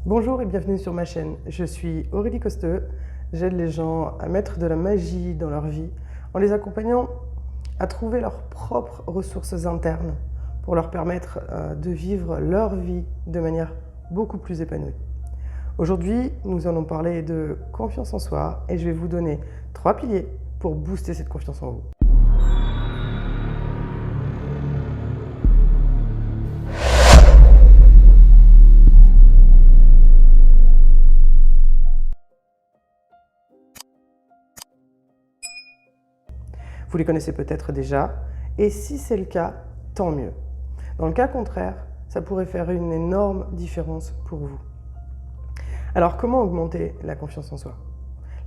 Bonjour et bienvenue sur ma chaîne. Je suis Aurélie Costeux. J'aide les gens à mettre de la magie dans leur vie en les accompagnant à trouver leurs propres ressources internes pour leur permettre de vivre leur vie de manière beaucoup plus épanouie. Aujourd'hui, nous allons parler de confiance en soi et je vais vous donner 3 piliers pour booster cette confiance en vous. Vous les connaissez peut-être déjà, et si c'est le cas, tant mieux. Dans le cas contraire, ça pourrait faire une énorme différence pour vous. Alors, comment augmenter la confiance en soi?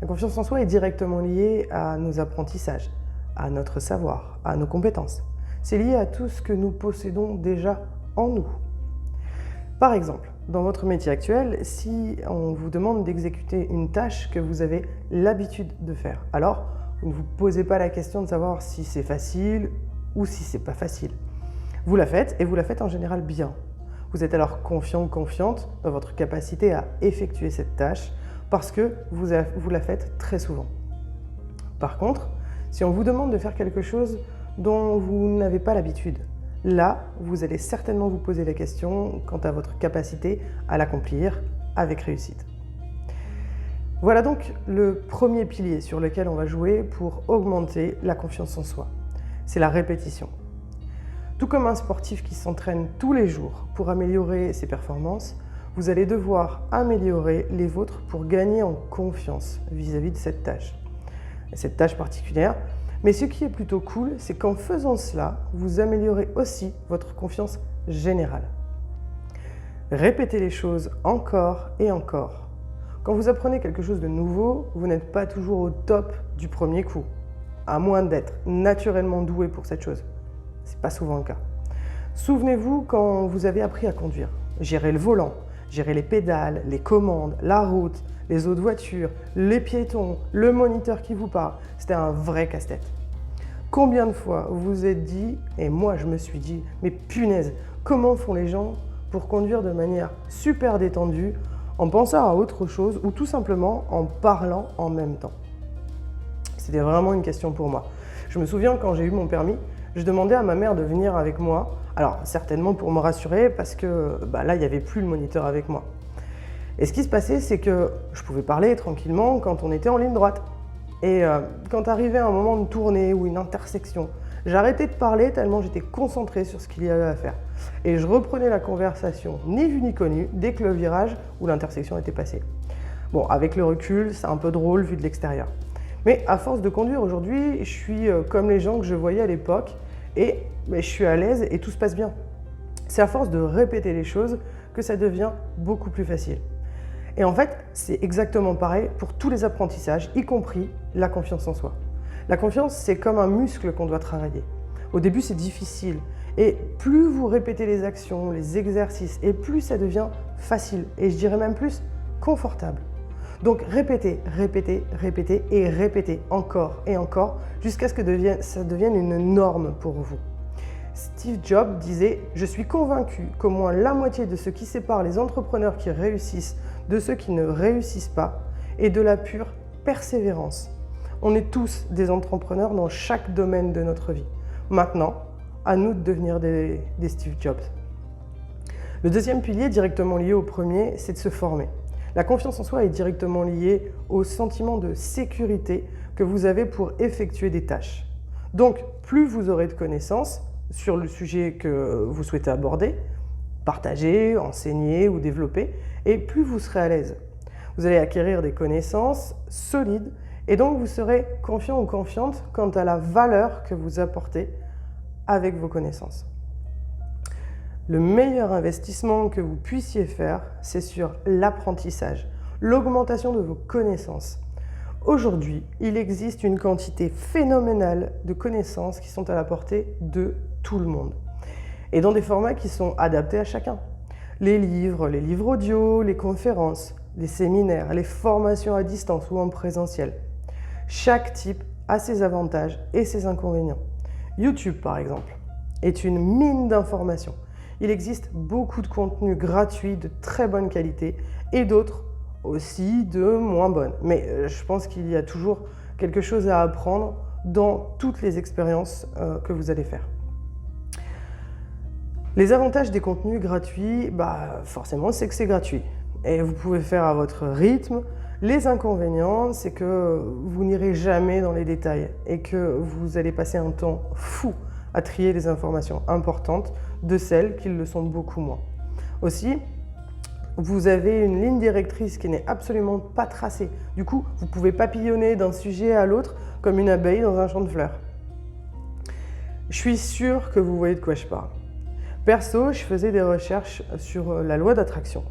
La confiance en soi est directement liée à nos apprentissages, à notre savoir, à nos compétences. C'est lié à tout ce que nous possédons déjà en nous. Par exemple, dans votre métier actuel, si on vous demande d'exécuter une tâche que vous avez l'habitude de faire, alors vous ne vous posez pas la question de savoir si c'est facile ou si c'est pas facile. Vous la faites et vous la faites en général bien. Vous êtes alors confiant ou confiante dans votre capacité à effectuer cette tâche parce que vous la faites très souvent. Par contre, si on vous demande de faire quelque chose dont vous n'avez pas l'habitude, là, vous allez certainement vous poser la question quant à votre capacité à l'accomplir avec réussite. Voilà donc le premier pilier sur lequel on va jouer pour augmenter la confiance en soi. C'est la répétition. Tout comme un sportif qui s'entraîne tous les jours pour améliorer ses performances, vous allez devoir améliorer les vôtres pour gagner en confiance vis-à-vis de cette tâche particulière. Mais ce qui est plutôt cool, c'est qu'en faisant cela, vous améliorez aussi votre confiance générale. Répétez les choses encore et encore. Quand vous apprenez quelque chose de nouveau, vous n'êtes pas toujours au top du premier coup, à moins d'être naturellement doué pour cette chose. Ce n'est pas souvent le cas. Souvenez-vous quand vous avez appris à conduire, gérer le volant, gérer les pédales, les commandes, la route, les autres voitures, les piétons, le moniteur qui vous parle. C'était un vrai casse-tête. Combien de fois vous vous êtes dit, et moi je me suis dit, mais punaise, comment font les gens pour conduire de manière super détendue en pensant à autre chose ou tout simplement en parlant en même temps? C'était vraiment une question pour moi. Je me souviens quand j'ai eu mon permis, je demandais à ma mère de venir avec moi. Alors certainement pour me rassurer parce que là il n'y avait plus le moniteur avec moi. Et ce qui se passait, c'est que je pouvais parler tranquillement quand on était en ligne droite. Et quand arrivait un moment de tournée ou une intersection, j'arrêtais de parler tellement j'étais concentré sur ce qu'il y avait à faire. Et je reprenais la conversation, ni vu ni connu, dès que le virage ou l'intersection était passé. Bon, avec le recul, c'est un peu drôle vu de l'extérieur. Mais à force de conduire aujourd'hui, je suis comme les gens que je voyais à l'époque et je suis à l'aise et tout se passe bien. C'est à force de répéter les choses que ça devient beaucoup plus facile. Et en fait, c'est exactement pareil pour tous les apprentissages, y compris la confiance en soi. La confiance, c'est comme un muscle qu'on doit travailler. Au début, c'est difficile. Et plus vous répétez les actions, les exercices, et plus ça devient facile. Et je dirais même plus confortable. Donc répétez, répétez, répétez et répétez encore et encore jusqu'à ce que ça devienne une norme pour vous. Steve Jobs disait « Je suis convaincu qu'au moins la moitié de ce qui sépare les entrepreneurs qui réussissent de ceux qui ne réussissent pas est de la pure persévérance. » On est tous des entrepreneurs dans chaque domaine de notre vie. Maintenant, à nous de devenir des Steve Jobs. Le deuxième pilier, directement lié au premier, c'est de se former. La confiance en soi est directement liée au sentiment de sécurité que vous avez pour effectuer des tâches. Donc, plus vous aurez de connaissances sur le sujet que vous souhaitez aborder, partager, enseigner ou développer, et plus vous serez à l'aise. Vous allez acquérir des connaissances solides et donc vous serez confiant ou confiante quant à la valeur que vous apportez avec vos connaissances. Le meilleur investissement que vous puissiez faire, c'est sur l'apprentissage, l'augmentation de vos connaissances. Aujourd'hui, il existe une quantité phénoménale de connaissances qui sont à la portée de tout le monde et dans des formats qui sont adaptés à chacun. Les livres audio, les conférences, les séminaires, les formations à distance ou en présentiel. Chaque type a ses avantages et ses inconvénients. YouTube, par exemple, est une mine d'informations. Il existe beaucoup de contenus gratuits de très bonne qualité et d'autres aussi de moins bonne. Mais je pense qu'il y a toujours quelque chose à apprendre dans toutes les expériences que vous allez faire. Les avantages des contenus gratuits, forcément, c'est que c'est gratuit. Et vous pouvez faire à votre rythme. Les inconvénients, c'est que vous n'irez jamais dans les détails et que vous allez passer un temps fou à trier les informations importantes de celles qui le sont beaucoup moins. Aussi, vous avez une ligne directrice qui n'est absolument pas tracée. Du coup, vous pouvez papillonner d'un sujet à l'autre comme une abeille dans un champ de fleurs. Je suis sûre que vous voyez de quoi je parle. Perso, je faisais des recherches sur la loi d'attraction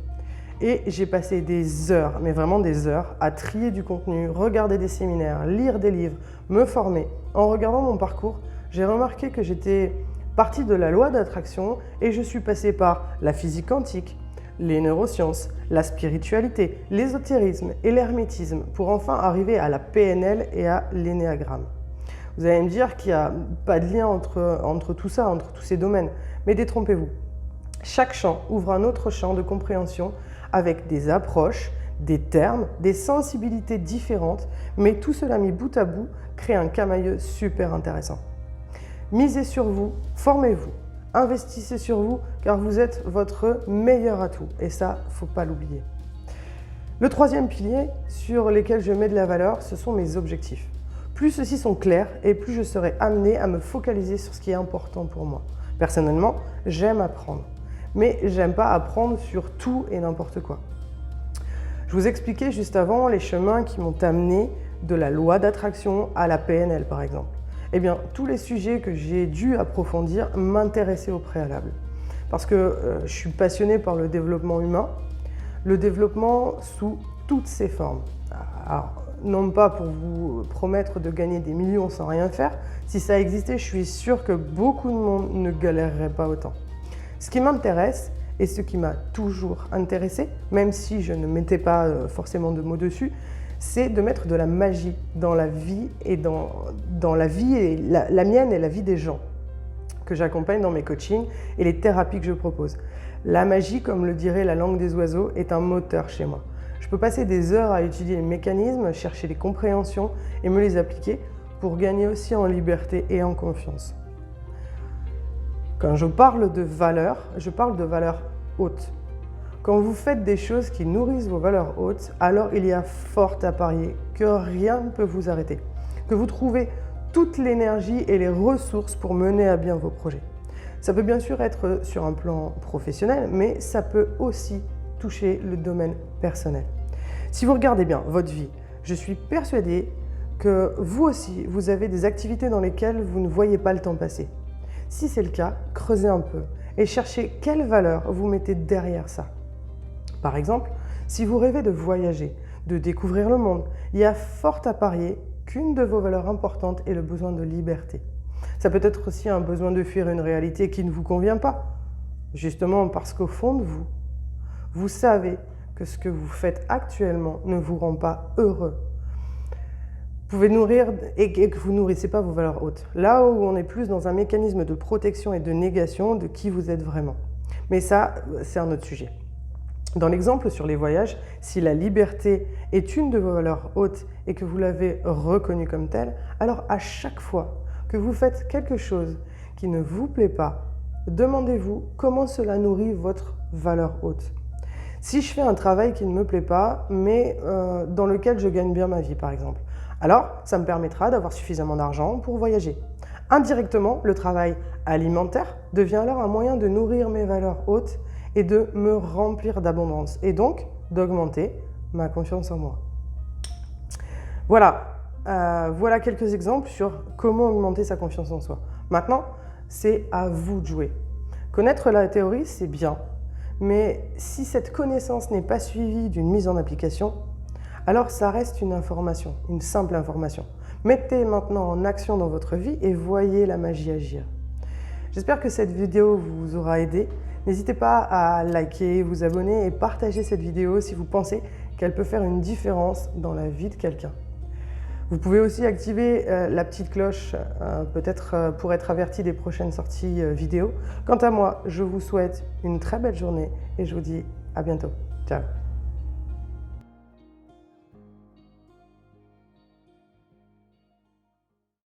et j'ai passé des heures, mais vraiment des heures, à trier du contenu, regarder des séminaires, lire des livres, me former. En regardant mon parcours, j'ai remarqué que j'étais partie de la loi d'attraction et je suis passée par la physique quantique, les neurosciences, la spiritualité, l'ésotérisme et l'hermétisme pour enfin arriver à la PNL et à l'énéagramme. Vous allez me dire qu'il n'y a pas de lien entre tout ça, entre tous ces domaines, mais détrompez-vous. Chaque champ ouvre un autre champ de compréhension avec des approches, des termes, des sensibilités différentes, mais tout cela mis bout à bout crée un camailleux super intéressant. Misez sur vous, formez-vous, investissez sur vous car vous êtes votre meilleur atout et ça, il ne faut pas l'oublier. Le troisième pilier sur lequel je mets de la valeur, ce sont mes objectifs. Plus ceux-ci sont clairs et plus je serai amené à me focaliser sur ce qui est important pour moi. Personnellement, j'aime apprendre, mais j'aime pas apprendre sur tout et n'importe quoi. Je vous expliquais juste avant les chemins qui m'ont amené de la loi d'attraction à la PNL par exemple. Eh bien, tous les sujets que j'ai dû approfondir m'intéressaient au préalable. Parce que je suis passionné par le développement humain, le développement sous toutes ses formes. Alors, non pas pour vous promettre de gagner des millions sans rien faire, si ça existait, je suis sûre que beaucoup de monde ne galérerait pas autant. Ce qui m'intéresse et ce qui m'a toujours intéressé, même si je ne mettais pas forcément de mots dessus, c'est de mettre de la magie dans la vie et dans la vie et la mienne et la vie des gens que j'accompagne dans mes coachings et les thérapies que je propose. La magie, comme le dirait la langue des oiseaux, est un moteur chez moi. Je peux passer des heures à étudier les mécanismes, chercher les compréhensions et me les appliquer pour gagner aussi en liberté et en confiance. Quand je parle de valeurs, je parle de valeurs hautes. Quand vous faites des choses qui nourrissent vos valeurs hautes, alors il y a fort à parier que rien ne peut vous arrêter, que vous trouvez toute l'énergie et les ressources pour mener à bien vos projets. Ça peut bien sûr être sur un plan professionnel, mais ça peut aussi toucher le domaine personnel. Si vous regardez bien votre vie, je suis persuadée que vous aussi, vous avez des activités dans lesquelles vous ne voyez pas le temps passer. Si c'est le cas, creusez un peu et cherchez quelles valeurs vous mettez derrière ça. Par exemple, si vous rêvez de voyager, de découvrir le monde, il y a fort à parier qu'une de vos valeurs importantes est le besoin de liberté. Ça peut être aussi un besoin de fuir une réalité qui ne vous convient pas, justement parce qu'au fond de vous, vous savez que ce que vous faites actuellement ne vous rend pas heureux. Vous pouvez nourrir et que vous ne nourrissez pas vos valeurs hautes. Là où on est plus dans un mécanisme de protection et de négation de qui vous êtes vraiment. Mais ça, c'est un autre sujet. Dans l'exemple sur les voyages, si la liberté est une de vos valeurs hautes et que vous l'avez reconnue comme telle, alors à chaque fois que vous faites quelque chose qui ne vous plaît pas, demandez-vous comment cela nourrit votre valeur haute. Si je fais un travail qui ne me plaît pas, mais dans lequel je gagne bien ma vie par exemple, alors ça me permettra d'avoir suffisamment d'argent pour voyager. Indirectement, le travail alimentaire devient alors un moyen de nourrir mes valeurs hautes et de me remplir d'abondance et donc d'augmenter ma confiance en moi. Voilà, voilà quelques exemples sur comment augmenter sa confiance en soi. Maintenant, c'est à vous de jouer. Connaître la théorie, c'est bien, mais si cette connaissance n'est pas suivie d'une mise en application, alors ça reste une information, une simple information. Mettez maintenant en action dans votre vie et voyez la magie agir. J'espère que cette vidéo vous aura aidé. N'hésitez pas à liker, vous abonner et partager cette vidéo si vous pensez qu'elle peut faire une différence dans la vie de quelqu'un. Vous pouvez aussi activer la petite cloche, peut-être pour être averti des prochaines sorties vidéo. Quant à moi, je vous souhaite une très belle journée et je vous dis à bientôt. Ciao!